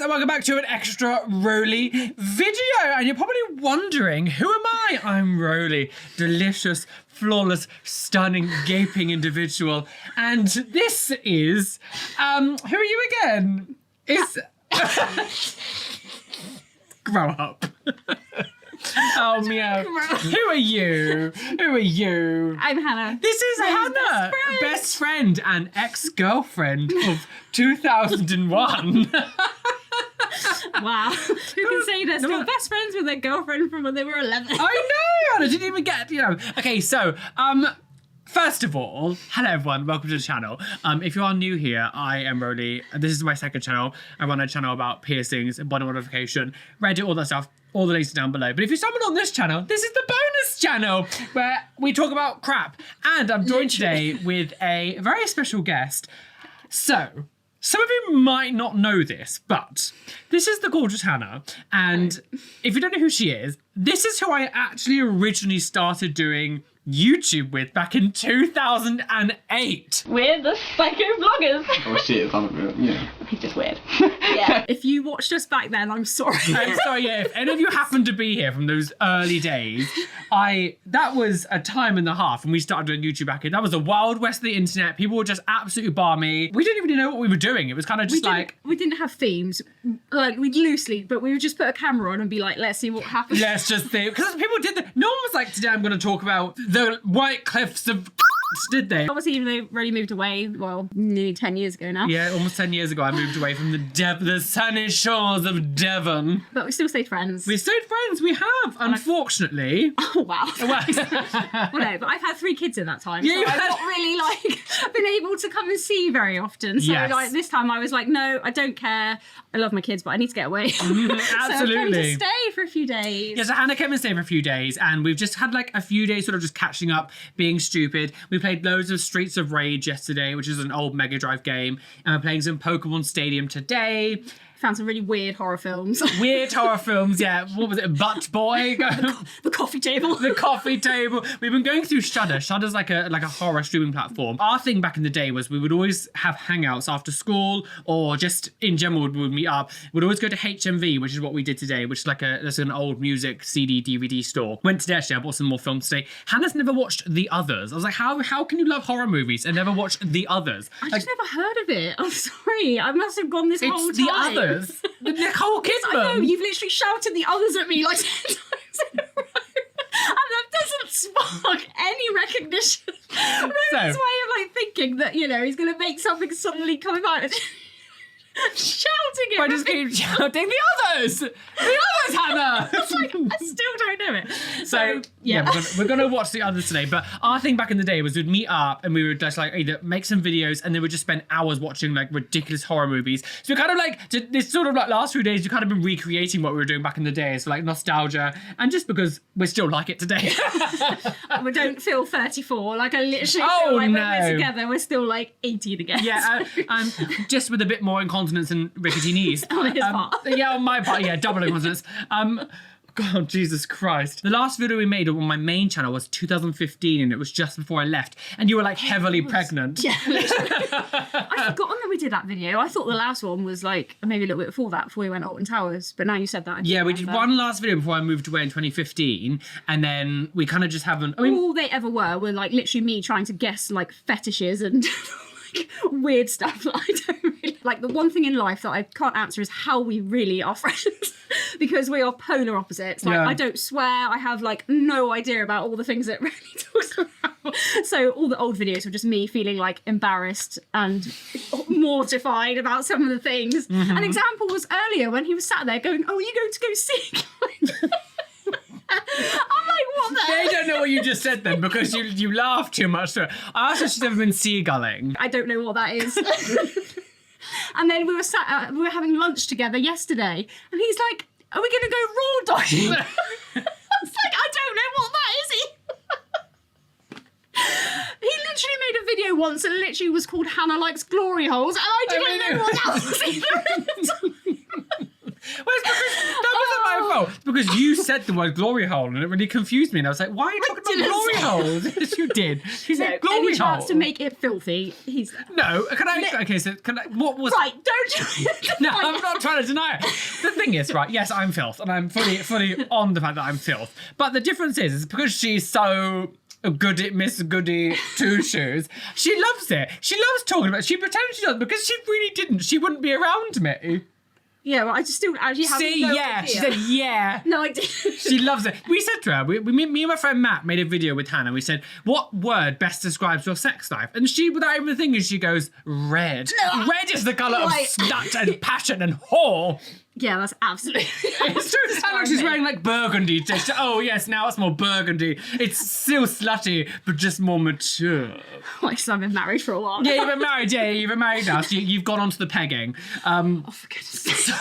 and welcome back to an extra Roly video. And you're probably wondering, who am I? I'm Roly, delicious, flawless, stunning, gaping individual. And this is, who are you again? Grow up. Oh, meow. Who are you? Who are you? I'm Hannah. This is Hannah, best friend and ex-girlfriend of 2001. Wow. Who can say they're still best friends with their girlfriend from when they were 11? I know, I didn't even get, Okay, so, first of all, hello everyone, welcome to the channel. If you are new here, I am Roly. This is my second channel. I run a channel about piercings, body modification, Reddit, all that stuff. All the links are down below. But if you stumbled on this channel, this is the bonus channel where we talk about crap. And I'm joined today with a very special guest. So, some of you might not know this, but this is the gorgeous Hannah. And if you don't know who she is, this is who I actually originally started doing YouTube with back in 2008. We're the psycho vloggers. Oh shit, yeah. He's just weird. Yeah. If you watched us back then, I'm sorry. I'm sorry, yeah, if any of you happen to be here from those early days, that was a time and a half when we started doing YouTube back in. That was the wild west of the internet. People would just absolutely bar me. We didn't even know what we were doing. It was kind of just we didn't have themes. Like, we'd loosely, but we would just put a camera on and be like, let's see what happens. Let's just think. Because people did that. No one was like, today I'm going to talk about the White Cliffs of did they? Obviously, even though Roly moved away, well, nearly 10 years ago now. Yeah, almost 10 years ago I moved away from the sunny shores of Devon. But we still stayed friends. We stayed friends, we have, unfortunately. Oh, wow. Well, no, but I've had 3 kids in that time, yeah, so I've not really, been able to come and see very often. So, yes. This time I was like, no, I don't care. I love my kids, but I need to get away. Absolutely. So I've come to stay for a few days. Yeah, so Hannah came and stayed for a few days, and we've just had a few days sort of just catching up, being stupid. We played loads of Streets of Rage yesterday, which is an old Mega Drive game, and we're playing some Pokemon Stadium today. Found some really weird horror films. Weird horror films, yeah. What was it? Butt Boy? The coffee table. The coffee table. We've been going through Shudder. Shudder's like a horror streaming platform. Our thing back in the day was we would always have hangouts after school, or just in general we would meet up. We'd always go to HMV, which is what we did today, which is that's an old music CD DVD store. Went today actually. I bought some more films today. Hannah's never watched The Others. I was like, how can you love horror movies and never watch The Others? I just never heard of it. I'm sorry. I must have gone this whole time. It's The Others. The Nicole Kidman. I know, you've literally shouted The Others at me like 10 times in a row. And that doesn't spark any recognition. Rory's way of thinking that, he's going to make something suddenly come out and shouting it. I just keep shouting, The Others! The Others, Hannah! It's like, I still don't know it. So yeah, we're gonna watch The Others today. But our thing back in the day was we'd meet up and we would just either make some videos and then we'd just spend hours watching ridiculous horror movies. So we kind of this sort of last few days, we've kind of been recreating what we were doing back in the day. So nostalgia, and just because we still like it today. We don't feel 34. I literally feel like when we're together, we're still 18 again. Yeah, just with a bit more incontinence and rickety knees. On his part. Yeah, on my part, yeah, double incontinence. God, Jesus Christ. The last video we made on my main channel was 2015, and it was just before I left. And you were heavily pregnant. Yeah, literally. I'd forgotten that we did that video. I thought the last one was maybe a little bit before that, before we went Alton Towers. But now you said that. Yeah, we did one last video before I moved away in 2015. And then we kind of just haven't. All they ever were literally me trying to guess fetishes and weird stuff that I don't really the one thing in life that I can't answer is how we really are friends. Because we are polar opposites. I don't swear. I have no idea about all the things that Roly talks about. So all the old videos were just me feeling embarrassed and mortified about some of the things. Mm-hmm. An example was earlier when he was sat there going, "Oh, are you going to go see?" I'm like, what the They don't know what you just said then because you laughed too much. So I asked if she's ever been seagulling. I don't know what that is. And then we were having lunch together yesterday, and he's like, "Are we going to go raw dogging?" I was like, I don't know what that is. He literally made a video once and literally was called Hannah Likes Glory Holes, and I didn't know what that was either. Well, it's because that wasn't my fault. It's because you said the word glory hole and it really confused me. And I was like, why are you talking about glory holes? Yes, you did. She said glory any hole. chance to make it filthy, he's there. No, can I? Okay, so can I? What was? Right, don't. No, I'm not trying to deny it. The thing is, right? Yes, I'm filth, and I'm fully on the fact that I'm filth. But the difference is because she's so good at Miss Goody Two Shoes, she loves it. She loves talking about it. She pretends she does because she really didn't. She wouldn't be around me. Yeah, well, I just still actually have See, no yeah, idea. she said yeah. No, I didn't. She loves it. We said to her, me and my friend Matt made a video with Hannah. We said, what word best describes your sex life? And she, without even thinking, she goes, red. No, red is the colour of right. slut and passion and whore. Yeah, that's absolutely. It's true. It sounds like she's wearing like burgundy. Oh yes, now it's more burgundy. It's still slutty, but just more mature. Like, so I've been married for a while. Yeah, you've been married. Yeah, you've been married now. So you've gone on to the pegging. Oh, for goodness sake.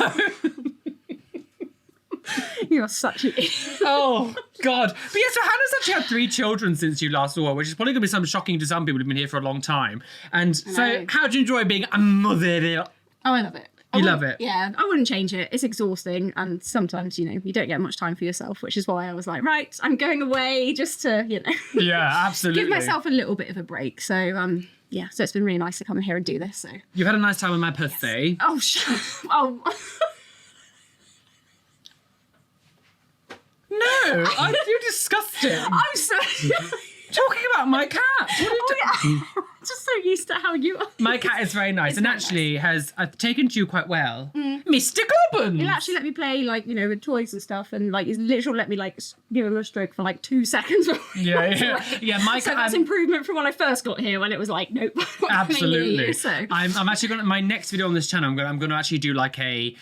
You're such an idiot. Oh God! But yeah, so Hannah's actually had 3 children since you last saw her, which is probably going to be something shocking to some people who've been here for a long time. And so, know. how do you enjoy being a mother? Oh, I love it. You love it? Yeah, I wouldn't change it. It's exhausting, and sometimes, you don't get much time for yourself, which is why I was like, right, I'm going away just to, Yeah, absolutely. give myself a little bit of a break. So, yeah, so it's been really nice to come in here and do this. So You've had a nice time with my pussy. Oh, oh. No, you're disgusting. I'm so Talking about my cat. What are you doing? just so used to how you are. My cat is very nice, It's and very actually has taken to you quite well. Mr. Globbins! He'll actually let me play, with toys and stuff, and, he's literally let me, give him a stroke for, 2 seconds. Yeah, my So cat... that's improvement from when I first got here, when it was like, nope. Absolutely. So. I'm actually going to, my next video on this channel, I'm going to actually do an update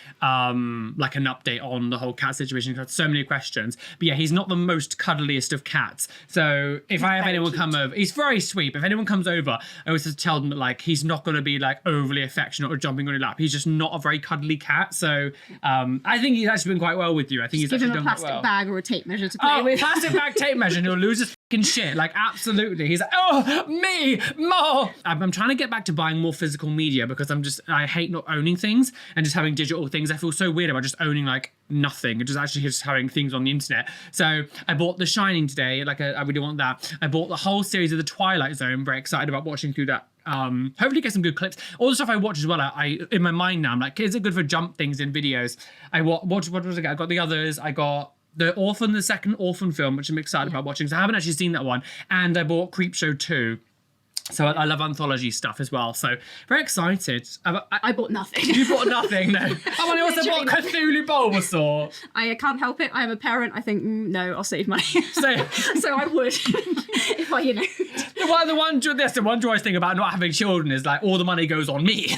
on the whole cat situation, because I had so many questions. But yeah, he's not the most cuddliest of cats. So if I have anyone come over, he's very sweet, but if anyone comes over, I always have to tell them that he's not going to be overly affectionate or jumping on your lap. He's just not a very cuddly cat. So I think he's actually been quite well with you. I think he's Give actually him a done quite plastic well. bag or a tape measure to play with. Plastic bag tape measure and he'll lose his fucking shit. Absolutely. He's like, oh, me, more. I'm trying to get back to buying more physical media because I hate not owning things and just having digital things. I feel so weird about just owning nothing and just having things on the internet. So I bought The Shining today. I really want that. I bought the whole series of The Twilight Zone. I'm very excited about watching through that. Hopefully get some good clips. All the stuff I watch as well, I in my mind now, I'm like, is it good for jump things in videos? I watched, what was it? I got The Others. I got The Orphan, the second Orphan film, which I'm excited about watching. So I haven't actually seen that one. And I bought Creepshow 2. So I love anthology stuff as well. So very excited. I bought nothing. You bought nothing, no. I also bought Cthulhu Bulbasaur. I can't help it. I am a parent. I think, no, I'll save money. So, So I would, if I, the one joyous thing about not having children is all the money goes on me.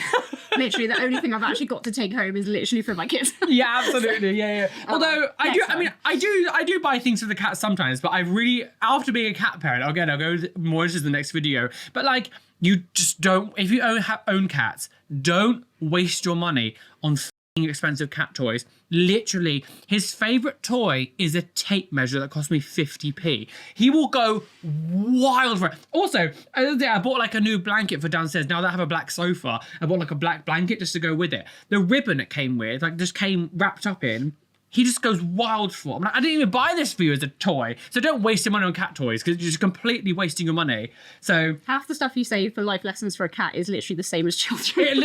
Literally, the only thing I've actually got to take home is literally for my kids. Yeah, absolutely. Yeah. Although I do buy things for the cats sometimes, but I really, after being a cat parent, again, I'll go more into the next video. But you just don't, if you own cats, don't waste your money on f***ing expensive cat toys. Literally, his favourite toy is a tape measure that cost me 50p. He will go wild for it. Also, the other day I bought a new blanket for downstairs. Now that I have a black sofa, I bought a black blanket just to go with it. The ribbon it came with, just came wrapped up in. He just goes wild for it. I didn't even buy this for you as a toy. So don't waste your money on cat toys because you're just completely wasting your money. So half the stuff you save for life lessons for a cat is literally the same as children.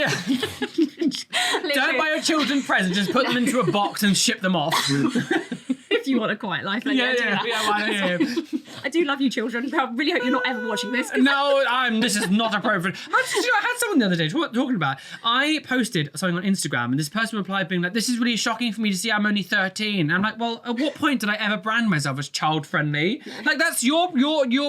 Don't buy your children presents. Just put them into a box and ship them off. If you want a quiet life, then Yeah. I do love you, children. I really hope you're not ever watching this. No, this is not appropriate. I had someone the other day talking about. I posted something on Instagram, and this person replied being like, "This is really shocking for me to see. I'm only 13." And I'm like, "Well, at what point did I ever brand myself as child friendly? That's your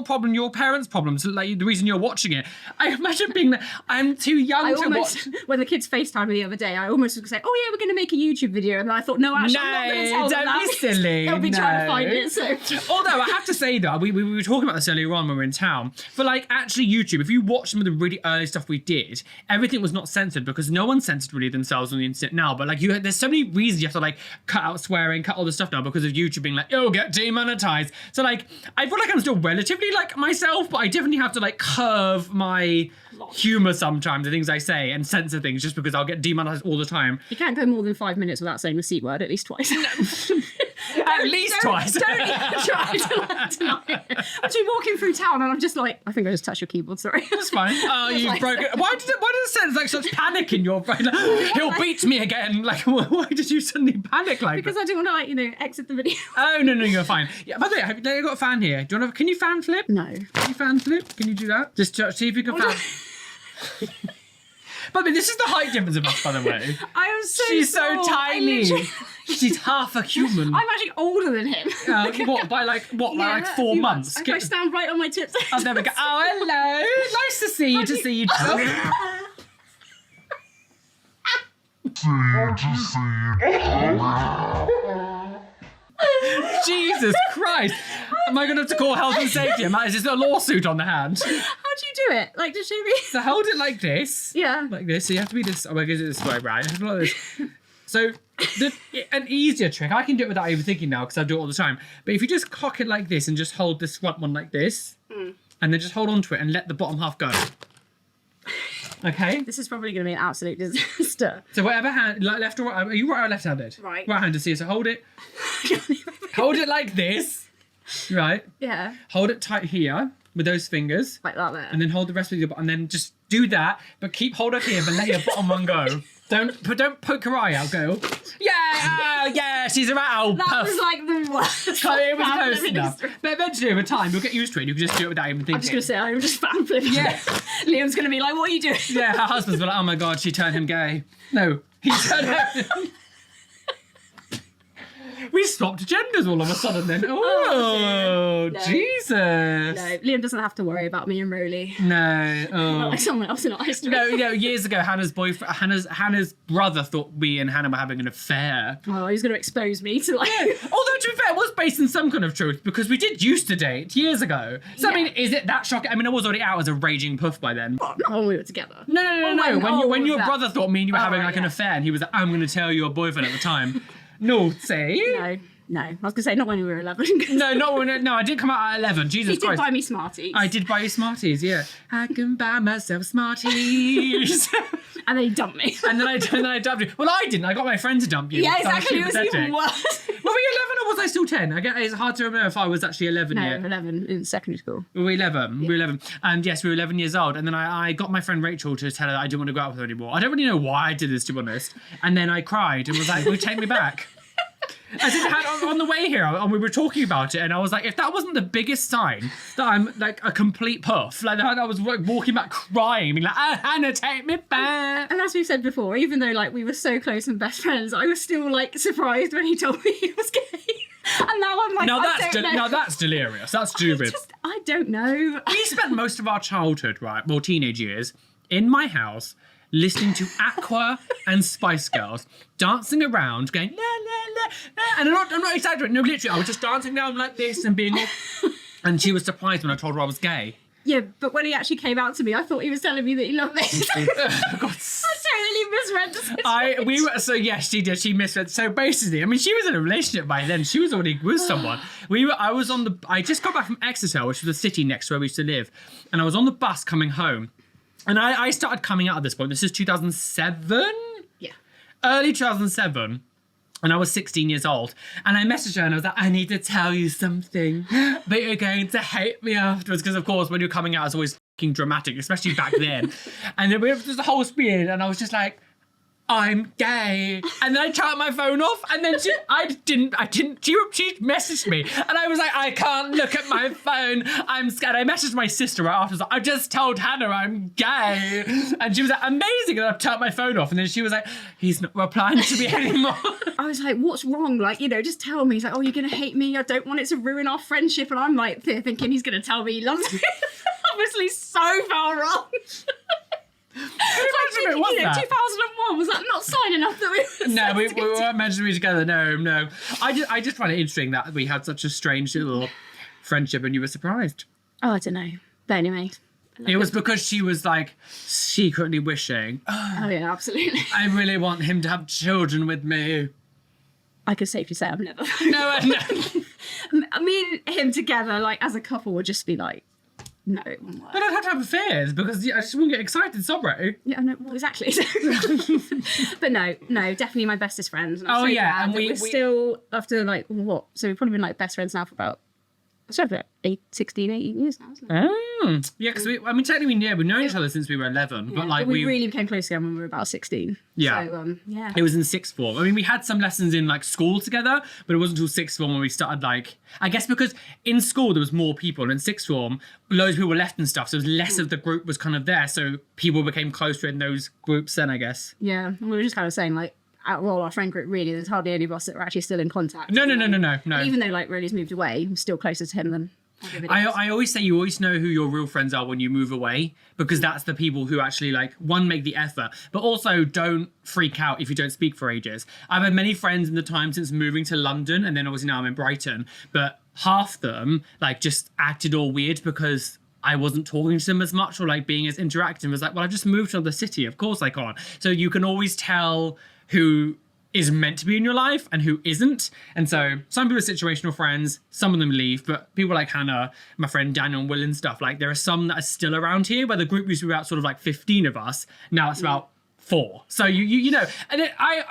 problem, your parents' problem. So the reason you're watching it. I imagine being that I'm too young to watch. When the kids FaceTimed me the other day, I almost was going to say, "Oh yeah, we're going to make a YouTube video," and then I thought, "No, actually, I'm not going to tell them don't be that." silly. They'll be trying to find it. So. Although I have to say though, we were talking about this earlier on when we were in town. For actually YouTube, if you watch some of the really early stuff we did, everything was not censored because no one censored really themselves on the internet now. But there's so many reasons you have to cut out swearing, cut all this stuff now because of YouTube being "Oh, get demonetized." So I feel like I'm still relatively myself, but I definitely have to curve my humor sometimes, the things I say, and censor things just because I'll get demonetized all the time. You can't go more than 5 minutes without saying the C word at least twice. At least twice. Don't even try to like, deny it. I'm actually walking through town and I'm just like, I think I just touched your keyboard, sorry. That's fine. Oh, you've broken. Why does it sense like such panic in your brain? Like, he'll beat me again. Like, why did you suddenly panic like Because that? I didn't want to, exit the video. Oh, no, you're fine. Yeah, by the way, have you got a fan here? Do you want to, can you fan flip? No. Can you fan flip? Can you do that? Just see if you can fan. By the way, this is the height difference of us, by the way. I am so She's so small. tiny. She's half a human. I'm actually older than him. What, by like 4 months? I stand right on my tips. Oh, there we go. Oh, hello. Nice to see you, Jesus Christ. Am I going to have to call health and safety? Is there a lawsuit on the hand? How do you do it? Like, just show me. So hold it like this. Yeah. Like this. So you have to be this. Oh, I guess it's this way, right? Like this. So an easier trick, I can do it without even thinking now because I do it all the time. But if you just cock it like this and just hold this front one like this, and then just hold on to it and let the bottom half go. Okay? This is probably going to be an absolute disaster. So whatever hand, like left or right, are you right or left-handed? Right. Right-handed, so hold it. Hold it like this. Right. Yeah. Hold it tight here with those fingers. Like that there. And then hold the rest with your bottom. And then just do that, but keep hold of here, but let your bottom one go. Don't poke your eye out. Go. Yeah, oh, yeah, she's a rat. That was like the worst. It was close enough. But eventually, over time, you'll get used to it. You can just do it without even thinking. I'm just going to say, I'm just fan flipping. Yeah. Liam's going to be like, what are you doing? Yeah, her husband's like, oh my God, she turned him gay. No, he turned him. We swapped genders all of a sudden then. Oh, no. Jesus. No, Liam doesn't have to worry about me and Roly. No. Oh. Not like someone else in our history. No, years ago, Hannah's brother thought me and Hannah were having an affair. Oh, he's going to expose me to like... Although, to be fair, it was based in some kind of truth because we did used to date years ago. So, I mean, is it that shocking? I mean, I was already out as a raging puff by then. Not when we were together. No. When your brother thought me and you were having like an yeah. affair and he was like, I'm going to tell your boyfriend at the time. Naughty. No. I was going to say, not when we were 11. No, I didn't come out at 11. Jesus He did Christ. buy me Smarties. I did buy you Smarties, yeah. I can buy myself Smarties. And then he dumped me. and then I dumped you. Well, I didn't. I got my friend to dump you. Yeah, So I exactly. It was sympathetic. even worse. Were we 11 or was I still 10? It's hard to remember if I was actually 11 No, yet. 11 in secondary school. We were 11. We were 11. And yes, we were 11 years old. And then I got my friend Rachel to tell her that I didn't want to go out with her anymore. I don't really know why I did this, to be honest. And then I cried and was like, will you take me back? As in, on the way here, and we were talking about it, and I was like, if that wasn't the biggest sign that I'm like a complete puff, like I was like walking back crying, being like, oh, Hannah, take me back. And as we've said before, even though like we were so close and best friends, I was still like surprised when he told me he was gay. And now I'm like, Now that's delirious. That's stupid. I don't know. We spent most of our childhood, right, well, teenage years, in my house, listening to Aqua and Spice Girls, dancing around, going, la, la, la, la. And I'm not exaggerating, no, literally, I was just dancing down like this and being all... And she was surprised when I told her I was gay. Yeah, but when he actually came out to me, I thought he was telling me that he loved me. Oh, God. I totally misread this. So yes, she did. She misread. So basically, I mean, she was in a relationship by then. She was already with someone. I just got back from Exeter, which was a city next to where we used to live. And I was on the bus coming home. And I started coming out at this point. This is 2007? Yeah. Early 2007. And I was 16 years old. And I messaged her and I was like, I need to tell you something. But you're going to hate me afterwards. Because, of course, when you're coming out, it's always fucking dramatic, especially back then. And then we have this whole spiel. And I was just like, I'm gay. And then I turned my phone off. And then she messaged me. And I was like, I can't look at my phone. I'm scared. I messaged my sister right after. I was like, I just told Hannah I'm gay. And she was like, amazing. And I turned my phone off. And then she was like, he's not replying to me anymore. I was like, what's wrong? Like, just tell me. He's like, oh, you're going to hate me. I don't want it to ruin our friendship. And I'm like thinking he's going to tell me he loves me. Obviously so far wrong. It was that? 2001, was that not sign enough that we were No, we weren't meant to be together. No. I just find it interesting that we had such a strange little friendship and you were surprised. Oh, I don't know. But anyway. It was because she was like secretly wishing, Oh, yeah, absolutely. I really want him to have children with me. I could safely say I've never. No. Me and him together, like, as a couple, would just be like, no, it wouldn't work. But I'd have to have fears because I just wouldn't get excited. Sorry. Yeah, no, well, exactly. But no, definitely my bestest friends. And I'm Oh, so yeah, glad and that we we're still after like what? So we've probably been like best friends now for about 16, 18 years now, isn't it? Yeah, because technically, we've known each other since we were 11, but like we really became close again when we were about 16. Yeah. So yeah. It was in sixth form. I mean, we had some lessons in like school together, but it wasn't until sixth form when we started like, I guess because in school there was more people, and in sixth form, loads of people were left and stuff, so there was less of the group was kind of there, so people became closer in those groups then, I guess. Yeah, and we were just kind of saying like, out of all our friend group, really, there's hardly any of us that are actually still in contact. No. Even though like Roly's moved away, I'm still closer to him than everybody else. I always say you always know who your real friends are when you move away, because that's the people who actually like, one, make the effort, but also don't freak out if you don't speak for ages. I've had many friends in the time since moving to London, and then obviously now I'm in Brighton, but half them like just acted all weird because I wasn't talking to them as much or like being as interactive. It was like, well, I've just moved to another city, of course I can't. So you can always tell who is meant to be in your life and who isn't. And so some people are situational friends, some of them leave, but people like Hannah, my friend Daniel and Will and stuff, like there are some that are still around here, where the group used to be about sort of like 15 of us. Now it's about 4. So you know, and I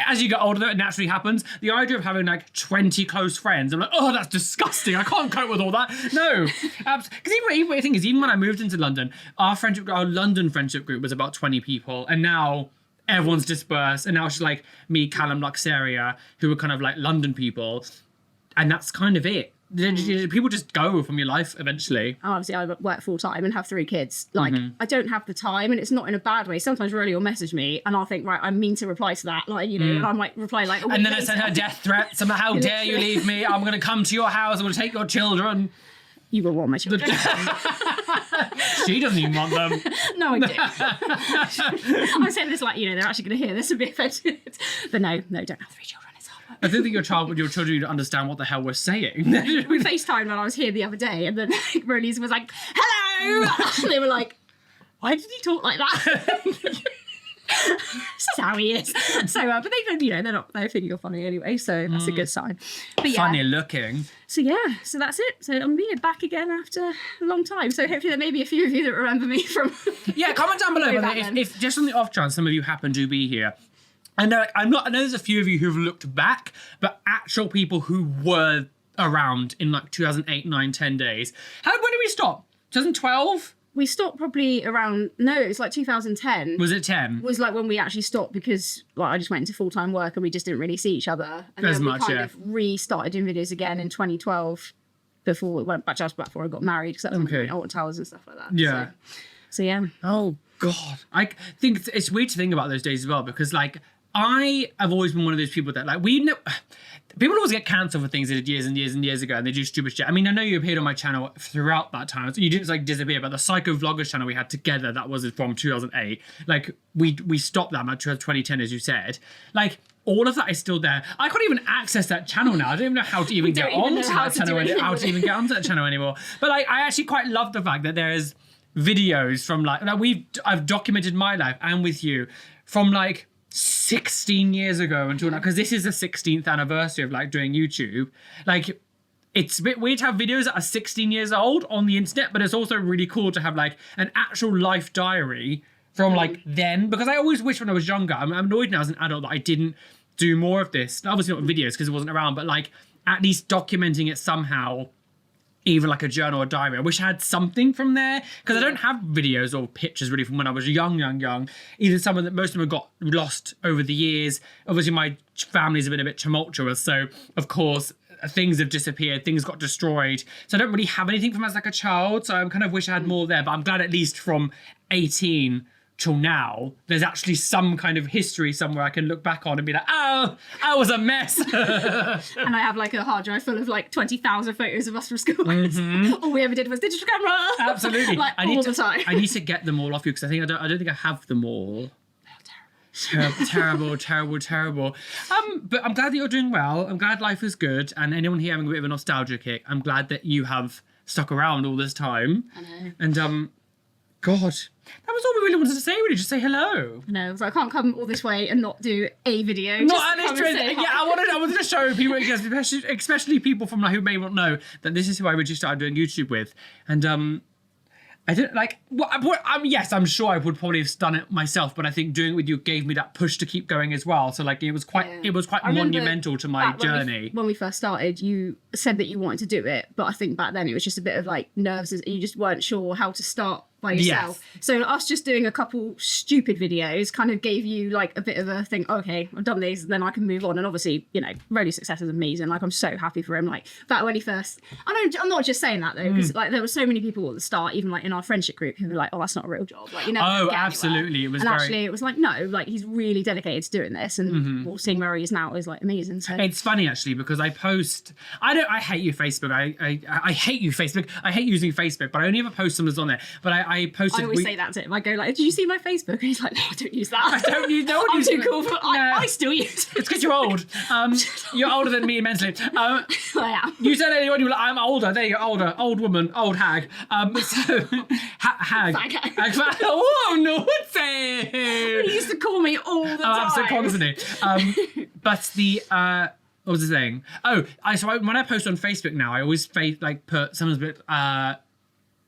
as you get older, that naturally happens. The idea of having like 20 close friends, I'm like, oh, that's disgusting. I can't cope with all that. No, because even the thing is, even when I moved into London, our London friendship group was about 20 people, and now everyone's dispersed, and now it's just like me, Callum, Luxaria, who are kind of like London people, and that's kind of it. People just go from your life eventually. Obviously, I work full time and have 3 kids. Like, I don't have the time, and it's not in a bad way. Sometimes Roly will message me, and I'll think, right, I mean to reply to that, like, you know, and I might reply like, and then I send her death threats. I'm like, how dare you leave me? I'm going to come to your house. I'm going to take your children. You will want my children. She doesn't even want them. No, I do. I'm saying this like, you know, they're actually going to hear this and be offended. But no, don't have 3 children. It's hard work. I don't think your children would understand what the hell we're saying. We FaceTimed when I was here the other day, and then like, Roly's was like, hello! And they were like, why did he talk like that? This is how he is. So, but they, you know, they're thinking you're funny anyway, so that's a good sign. But yeah. Funny looking. So yeah, so that's it. So I'm being back again after a long time. So hopefully there may be a few of you that remember me from. Yeah, comment down below if just on the off chance some of you happen to be here. I know there's a few of you who've looked back, but actual people who were around in like 2008, 9, 10 days. When did we stop? 2012? We stopped probably around, no, it was like 2010. Was it 10? Was like when we actually stopped because like I just went into full-time work and we just didn't really see each other. And As then we much, kind yeah. of restarted doing videos again in 2012 before we went back just before I got married, because that's when we went Alton Towers and stuff like that. Yeah. So yeah. Oh God. I think it's weird to think about those days as well, because like I have always been one of those people that like people always get cancelled for things they did years and years and years ago, and they do stupid shit. I mean, I know you appeared on my channel throughout that time. So you didn't like disappear, but the Psycho Vloggers channel we had together, that was from 2008. Like we stopped that about 2010, as you said. Like all of that is still there. I can't even access that channel now. I don't even know how to even get onto that channel. How to even get onto that channel anymore. But like, I actually quite love the fact that there is videos from like I've documented my life and with you from like 16 years ago until now, because this is the 16th anniversary of like doing YouTube. Like it's a bit weird to have videos that are 16 years old on the internet, but it's also really cool to have like an actual life diary from like then, because I always wish when I was younger, I'm annoyed now as an adult that I didn't do more of this. Obviously not videos because it wasn't around, but like at least documenting it somehow, even like a journal or diary. I wish I had something from there, because I don't have videos or pictures really from when I was young. Either some of that, most of them got lost over the years. Obviously my families have been a bit tumultuous, so of course things have disappeared, things got destroyed. So I don't really have anything from as like a child, so I kind of wish I had more there, but I'm glad at least from 18 till now, there's actually some kind of history somewhere I can look back on and be like, oh, I was a mess. And I have like a hard drive full of like 20,000 photos of us from school. All we ever did was digital camera. Absolutely. Like all the time. I need to get them all off you, because I don't think I have them all. Terrible. But I'm glad that you're doing well. I'm glad life is good, and anyone here having a bit of a nostalgia kick, I'm glad that you have stuck around all this time. I know. And God, that was all we really wanted to say. Really, just say hello. No, so I can't come all this way and not do a video. Not an interest. Yeah, I wanted to show people, especially people from like who may not know, that this is who I originally started doing YouTube with, and I don't like. Yes, I'm sure I would probably have done it myself, but I think doing it with you gave me that push to keep going as well. So like, it was quite monumental to my journey. When we first started, you said that you wanted to do it, but I think back then it was just a bit of like nerves. You just weren't sure how to start by yourself. Yes. So us just doing a couple stupid videos kind of gave you like a bit of a thing. Okay, I've done these, then I can move on. And obviously, you know, Roly's success is amazing. Like, I'm so happy for him. Like, that when he first, I'm not just saying that though, because like there were so many people at the start, even like in our friendship group, who were like, oh, that's not a real job. Like, you never Oh, get absolutely. Anywhere. Actually, it was like, no, like he's really dedicated to doing this, and seeing where he is now is like amazing. So it's funny actually, because I hate you Facebook. I hate you Facebook. I hate using Facebook, but I only ever post some that's on there. But I posted. I always say that to him. I go like, did you see my Facebook? And he's like, no, I don't use that. I don't use. No one I'm uses too cool for. I still use it. It's because you're old. You're older than me immensely. I am. You said anyone, you were like, I'm older. There you go, older. Old woman, old hag. So, hag. Oh, no, what's it? He used to call me all the time. Absolutely, constantly. But the, what was the thing? Oh, when I post on Facebook now, I always put sometimes a bit,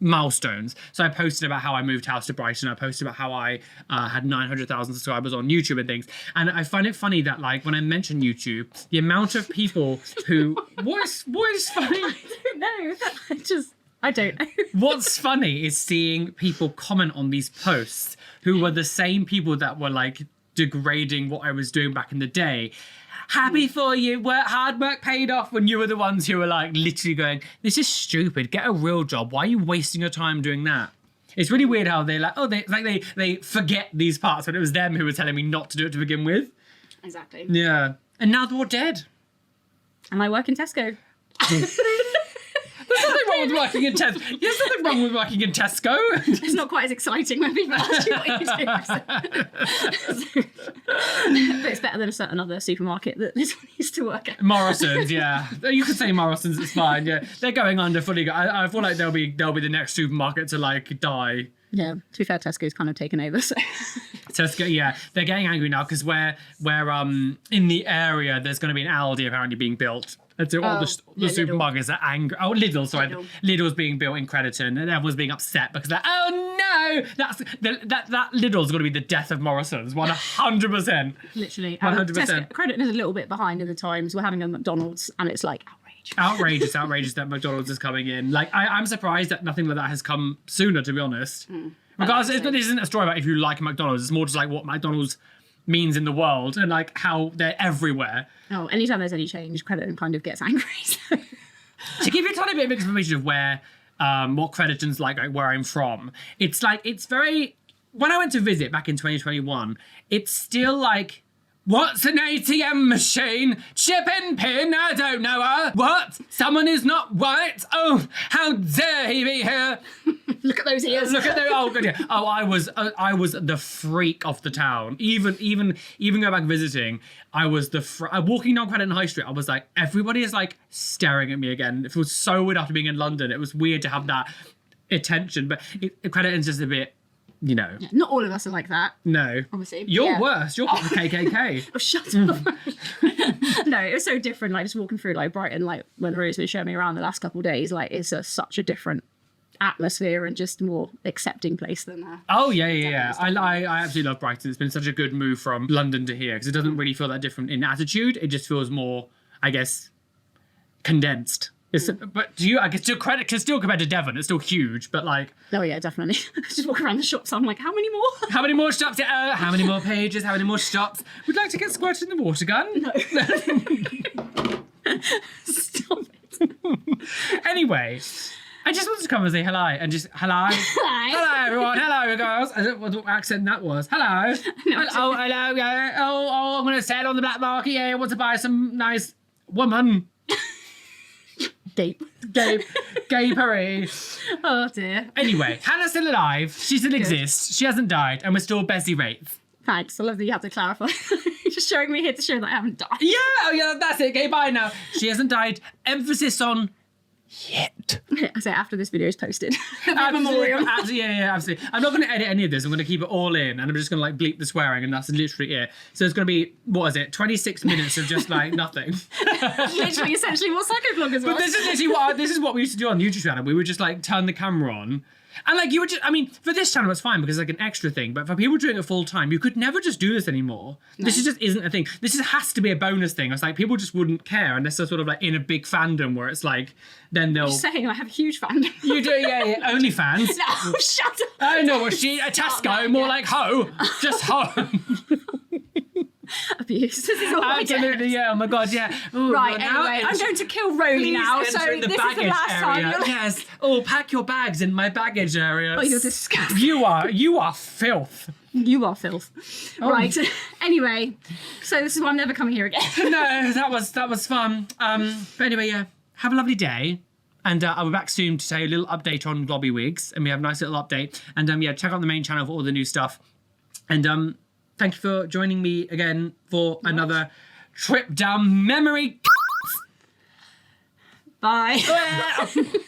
milestones. So I posted about how I moved house to Brighton. I posted about how I had 900,000 subscribers on YouTube and things. And I find it funny that like when I mention YouTube, the amount of people who what is funny? I don't know. I don't know. What's funny is seeing people comment on these posts who were the same people that were like degrading what I was doing back in the day. Happy for you, hard work paid off, when you were the ones who were like literally going, this is stupid, get a real job. Why are you wasting your time doing that? It's really weird how they're like, they forget these parts when it was them who were telling me not to do it to begin with. Exactly. Yeah. And now they're all dead. And I work in Tesco. There's nothing wrong with working in Tesco. There's nothing wrong with working in Tesco. It's not quite as exciting when people ask you what you do. But it's better than a certain other supermarket that this one used to work at. Morrison's, yeah. You could say Morrison's, it's fine, yeah. They're going under fully. I feel like they'll be the next supermarket to like die. Yeah, to be fair, Tesco's kind of taken over, so. Tesco, yeah. They're getting angry now because where in the area there's going to be an Aldi apparently being built. And so all the supermarkets are angry. Oh, Lidl, sorry. Lidl's being built in Crediton, and everyone's being upset because they're, oh no, that Lidl's going to be the death of Morrison's, 100%. Literally. 100%. Crediton is a little bit behind in the times. We're having a McDonald's, and it's like outrageous that McDonald's is coming in. Like, I'm surprised that nothing like that has come sooner, to be honest. Regardless, it isn't a story about if you like McDonald's. It's more just like what McDonald's means in the world and like how they're everywhere. Oh, anytime there's any change, Crediton kind of gets angry. So. To give you a tiny bit of information of where, what Crediton's like where I'm from, it's like, it's very, when I went to visit back in 2021, it's still like, what's an ATM machine? Chip and pin? I don't know her. What? Someone is not white? Oh, how dare he be here? Look at those ears. Look at those. Oh, good. Yeah. Oh, I was the freak of the town. Even going back visiting, I was walking down Crediton High Street. I was like, everybody is like staring at me again. It feels so weird after being in London. It was weird to have that attention, but Crediton's just a bit. You know. Yeah, not all of us are like that. No. Obviously. You're worse. You're the KKK. Oh, shut up. No, it was so different. Like, just walking through, like, Brighton, like, when Rory's been showing me around the last couple of days, like, it's such a different atmosphere and just more accepting place than that. Oh, yeah. I absolutely love Brighton. It's been such a good move from London to here because it doesn't really feel that different in attitude. It just feels more, I guess, condensed. But do you? I guess because still compared to Devon, it's still huge. But like, oh yeah, definitely. Just walk around the shops. I'm like, how many more? How many more shops? How many more pages? How many more shops? Would like to get squirted in the water gun? No. Stop it. Anyway, I just wanted to come and say hello and just hello. Hello everyone. Hello girls. I don't know what accent that was. Hello. Hello. Yeah. Oh, I'm gonna sell on the black market. Yeah, I want to buy some nice woman. Gay Paris. Oh dear. Anyway, Hannah's still alive. She still exists. She hasn't died, and we're still Bessie Wraith. Thanks. I love that you have to clarify. You're just showing me here to show that I haven't died. Yeah, that's it. Okay, bye now. She hasn't died. Emphasis on yet. I say after this video is posted. Absolutely. I'm not going to edit any of this. I'm going to keep it all in, and I'm just going to like bleep the swearing, and that's literally it. So it's going to be 26 minutes of just like nothing. Literally, essentially, what psycho vloggers was. But this is what we used to do on the YouTube channel. We would just like turn the camera on, And like you would just, I mean, for this channel it's fine because it's like an extra thing, but for people doing it full time, you could never just do this anymore. No. This just isn't a thing. This has to be a bonus thing. It's like people just wouldn't care unless they're sort of like in a big fandom where it's like, then they'll. You're saying I have a huge fandom. You do, yeah. Only fans. No, shut up. I know what she. A Tesco, more like ho, just ho. Abuse. This is all Absolutely, yeah. Oh my god, yeah. Ooh, right, well, anyway, I'm going to kill Roly now, so this is the last time you'll... Yes. Oh, pack your bags in my baggage area. Oh, you're disgusting. You are filth. You are filth. Oh. Right. Anyway, so this is why I'm never coming here again. No, that was fun. But anyway, yeah. Have a lovely day. And I'll be back soon to tell you a little update on Globby Wigs. And we have a nice little update. And yeah, check out the main channel for all the new stuff. And thank you for joining me again for another trip down memory. Bye.